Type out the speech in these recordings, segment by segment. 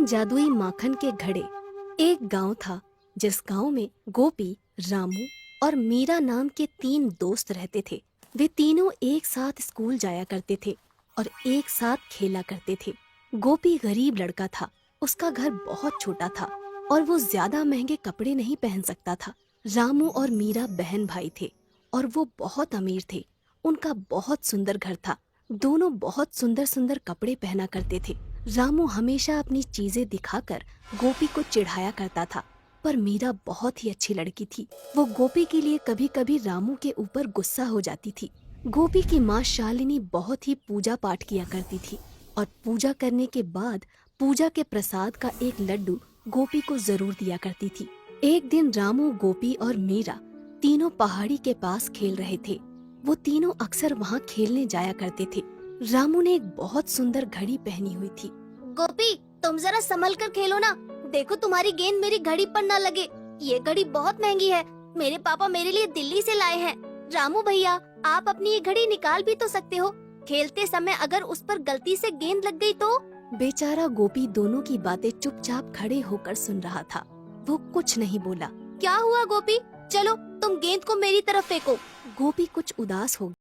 तीन जादुई माखन के घड़े। एक गांव था जिस गांव में गोपी, रामू और मीरा नाम के तीन दोस्त रहते थे। वे तीनों एक साथ स्कूल जाया करते थे और एक साथ खेला करते थे। गोपी गरीब लड़का था, उसका घर बहुत छोटा था और वो ज्यादा महंगे कपड़े नहीं पहन सकता था। रामू और मीरा बहन भाई थे और वो बहुत अमीर थे। उनका बहुत सुंदर घर था। दोनों बहुत सुंदर सुंदर कपड़े पहना करते थे। रामू हमेशा अपनी चीजें दिखाकर गोपी को चिढ़ाया करता था, पर मीरा बहुत ही अच्छी लड़की थी। वो गोपी के लिए कभी कभी रामू के ऊपर गुस्सा हो जाती थी। गोपी की माँ शालिनी बहुत ही पूजा पाठ किया करती थी और पूजा करने के बाद पूजा के प्रसाद का एक लड्डू गोपी को जरूर दिया करती थी। एक दिन रामू, गोपी और मीरा तीनों पहाड़ी के पास खेल रहे थे। वो तीनों अक्सर वहाँ खेलने जाया करते थे। रामू ने एक बहुत सुंदर घड़ी पहनी हुई थी। गोपी, तुम जरा संभल कर खेलो ना। देखो तुम्हारी गेंद मेरी घड़ी पर ना लगे। ये घड़ी बहुत महंगी है। मेरे पापा मेरे लिए दिल्ली से लाए हैं। रामू भैया, आप अपनी ये घड़ी निकाल भी तो सकते हो। खेलते समय अगर उस पर गलती से गेंद लग गई तो? बेचारा गोपी दोनों की बातें चुपचाप खड़े होकर सुन रहा था। वो कुछ नहीं बोला। क्या हुआ गोपी? चलो तुम गेंद को मेरी तरफ फेंको। गोपी कुछ उदास हो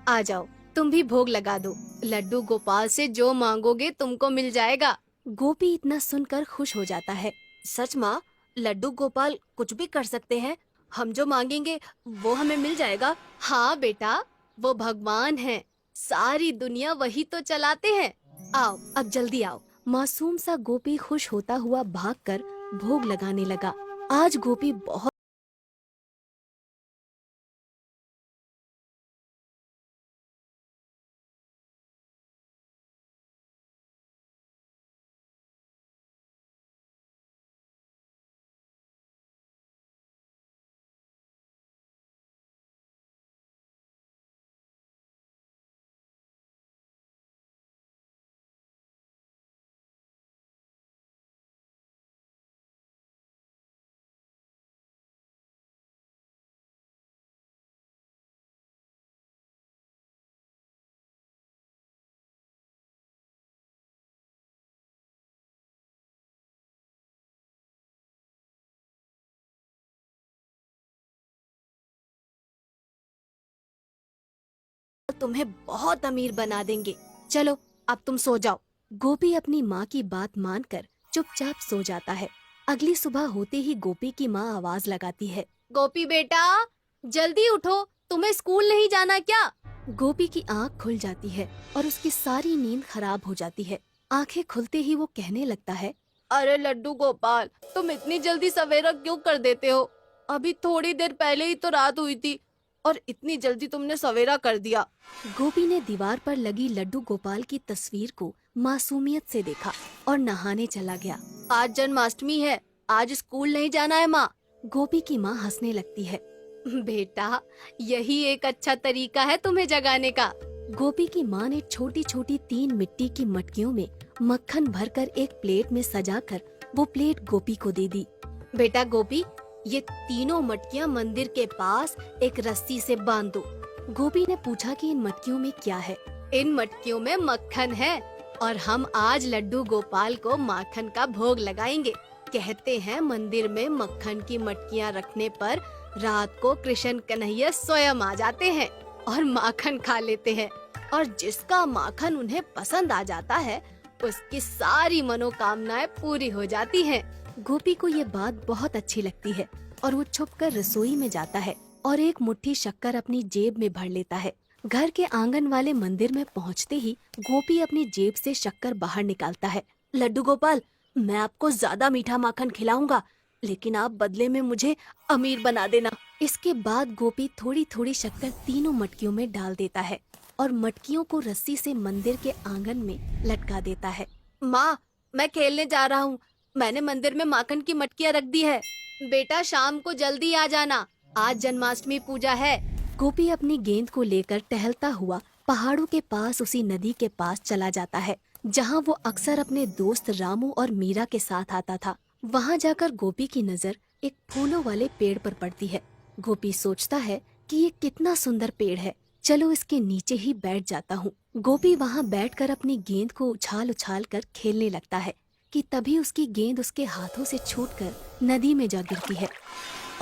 आ जाओ, तुम भी भोग लगा दो। लड्डू गोपाल से जो मांगोगे तुमको मिल जाएगा। गोपी इतना सुनकर खुश हो जाता है। सच माँ, लड्डू गोपाल कुछ भी कर सकते हैं। हम जो मांगेंगे वो हमें मिल जाएगा। हाँ बेटा, वो भगवान हैं। सारी दुनिया वही तो चलाते हैं। आओ, अब जल्दी आओ। मासूम सा गोपी खुश होता हुआ भागकर भोग लगाने लगा। आज गोपी बहुत तुम्हें बहुत अमीर बना देंगे। चलो अब तुम सो जाओ। गोपी अपनी माँ की बात मानकर चुपचाप सो जाता है। अगली सुबह होते ही गोपी की माँ आवाज लगाती है। गोपी बेटा, जल्दी उठो। तुम्हें स्कूल नहीं जाना क्या? गोपी की आँख खुल जाती है और उसकी सारी नींद खराब हो जाती है। आंखें खुलते ही वो कहने लगता है, अरे लड्डू गोपाल, तुम इतनी जल्दी सवेरा क्यों कर देते हो? अभी थोड़ी देर पहले ही तो रात हुई थी और इतनी जल्दी तुमने सवेरा कर दिया। गोपी ने दीवार पर लगी लड्डू गोपाल की तस्वीर को मासूमियत से देखा और नहाने चला गया। आज जन्माष्टमी है, आज स्कूल नहीं जाना है माँ। गोपी की माँ हंसने लगती है। बेटा, यही एक अच्छा तरीका है तुम्हें जगाने का। गोपी की माँ ने छोटी छोटी 3 मिट्टी की मटकियों में मक्खन भरकर एक प्लेट में सजाकर वो प्लेट गोपी को दे दी। बेटा गोपी, ये तीनों मटकियाँ मंदिर के पास एक रस्सी से बांध दो। गोपी ने पूछा कि इन मटकियों में क्या है। इन मटकियों में मक्खन है और हम आज लड्डू गोपाल को माखन का भोग लगाएंगे। कहते हैं मंदिर में मक्खन की मटकियाँ रखने पर रात को कृष्ण कन्हैया स्वयं आ जाते हैं और माखन खा लेते हैं, और जिसका माखन उन्हें पसंद आ जाता है उसकी सारी मनोकामनाएं पूरी हो जाती हैं। गोपी को ये बात बहुत अच्छी लगती है और वो छुपकर रसोई में जाता है और एक मुट्ठी शक्कर अपनी जेब में भर लेता है। घर के आंगन वाले मंदिर में पहुंचते ही गोपी अपनी जेब से शक्कर बाहर निकालता है। लड्डू गोपाल, मैं आपको ज्यादा मीठा माखन खिलाऊंगा, लेकिन आप बदले में मुझे अमीर बना देना। इसके बाद गोपी थोड़ी थोड़ी शक्कर तीनों मटकियों में डाल देता है और मटकियों को रस्सी से मंदिर के आंगन में लटका देता है। माँ, मैं खेलने जा रहा हूँ। मैंने मंदिर में माखन की मटकियाँ रख दी है। बेटा शाम को जल्दी आ जाना, आज जन्माष्टमी पूजा है। गोपी अपनी गेंद को लेकर टहलता हुआ पहाड़ों के पास उसी नदी के पास चला जाता है जहाँ वो अक्सर अपने दोस्त रामू और मीरा के साथ आता था। वहाँ जाकर गोपी की नजर एक फूलों वाले पेड़ पर पड़ती है। गोपी सोचता है कि ये कितना सुंदर पेड़ है, चलो इसके नीचे ही बैठ जाता हूँ। गोपी वहाँ बैठकर अपनी गेंद को उछाल उछाल कर खेलने लगता है कि तभी उसकी गेंद उसके हाथों से छूटकर नदी में जा गिरती है।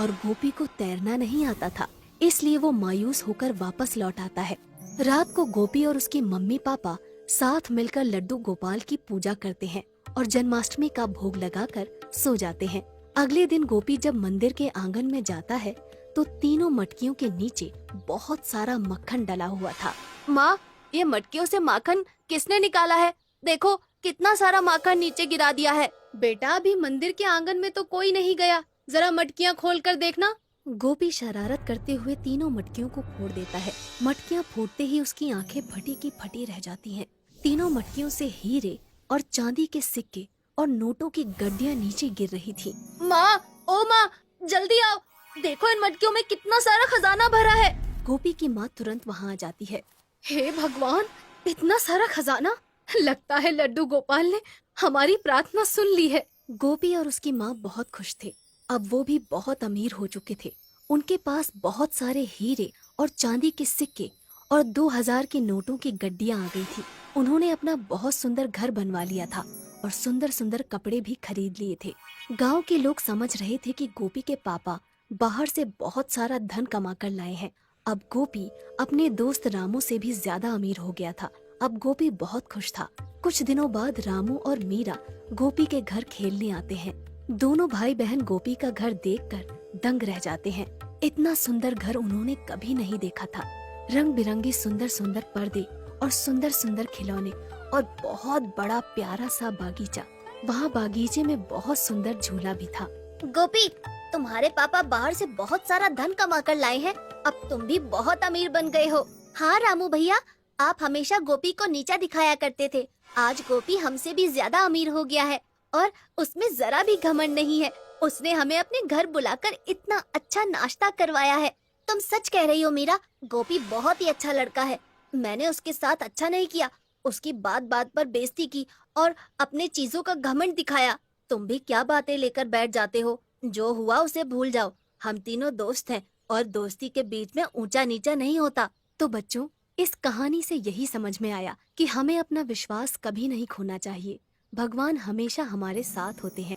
और गोपी को तैरना नहीं आता था, इसलिए वो मायूस होकर वापस लौट आता है। रात को गोपी और उसकी मम्मी पापा साथ मिलकर लड्डू गोपाल की पूजा करते हैं और जन्माष्टमी का भोग लगाकर सो जाते हैं। अगले दिन गोपी जब मंदिर के आंगन में जाता है तो तीनों मटकियों के नीचे बहुत सारा मक्खन डला हुआ था। माँ, ये मटकियों से माखन किसने निकाला है? देखो कितना सारा माखन नीचे गिरा दिया है। बेटा अभी मंदिर के आंगन में तो कोई नहीं गया, जरा मटकियाँ खोल कर देखना। गोपी शरारत करते हुए तीनों मटकियों को फोड़ देता है। मटकियाँ फूटते ही उसकी आंखें फटी की फटी रह जाती हैं। तीनों मटकियों से हीरे और चांदी के सिक्के और नोटों की गड्डियाँ नीचे गिर रही थी। माँ, ओ माँ, जल्दी आओ, देखो इन मटकियों में कितना सारा खजाना भरा है। गोपी की माँ तुरंत वहाँ आ जाती है। हे भगवान, इतना सारा खजाना! लगता है लड्डू गोपाल ने हमारी प्रार्थना सुन ली है। गोपी और उसकी माँ बहुत खुश थे। अब वो भी बहुत अमीर हो चुके थे। उनके पास बहुत सारे हीरे और चांदी के सिक्के और 2000 के नोटों की गड्डियाँ आ गई थी। उन्होंने अपना बहुत सुंदर घर बनवा लिया था और सुंदर सुंदर कपड़े भी खरीद लिए थे। गांव के लोग समझ रहे थे कि गोपी के पापा बाहर से बहुत सारा धन कमा कर लाए हैं। अब गोपी अपने दोस्त रामू से भी ज्यादा अमीर हो गया था। अब गोपी बहुत खुश था। कुछ दिनों बाद रामू और मीरा गोपी के घर खेलने आते हैं। दोनों भाई बहन गोपी का घर देखकर दंग रह जाते हैं। इतना सुंदर घर उन्होंने कभी नहीं देखा था। रंग बिरंगे सुंदर सुंदर पर्दे और सुंदर सुंदर खिलौने और बहुत बड़ा प्यारा सा बागीचा। वहाँ बागीचे में बहुत सुंदर झूला भी था। गोपी, तुम्हारे पापा बाहर से बहुत सारा धन कमा कर लाए हैं। अब तुम भी बहुत अमीर बन गए हो। हाँ रामू भैया, आप हमेशा गोपी को नीचा दिखाया करते थे। आज गोपी हमसे भी ज्यादा अमीर हो गया है और उसमें जरा भी घमंड नहीं है। उसने हमें अपने घर बुलाकर इतना अच्छा नाश्ता करवाया है। तुम सच कह रही हो मीरा, गोपी बहुत ही अच्छा लड़का है। मैंने उसके साथ अच्छा नहीं किया, उसकी बात बात पर बेइज्जती की और अपने चीजों का घमंड दिखाया। तुम भी क्या बातें लेकर बैठ जाते हो? जो हुआ उसे भूल जाओ। हम तीनों दोस्त हैं और दोस्ती के बीच में ऊंचा नीचा नहीं होता। तो बच्चों, इस कहानी से यही समझ में आया कि हमें अपना विश्वास कभी नहीं खोना चाहिए। भगवान हमेशा हमारे साथ होते हैं।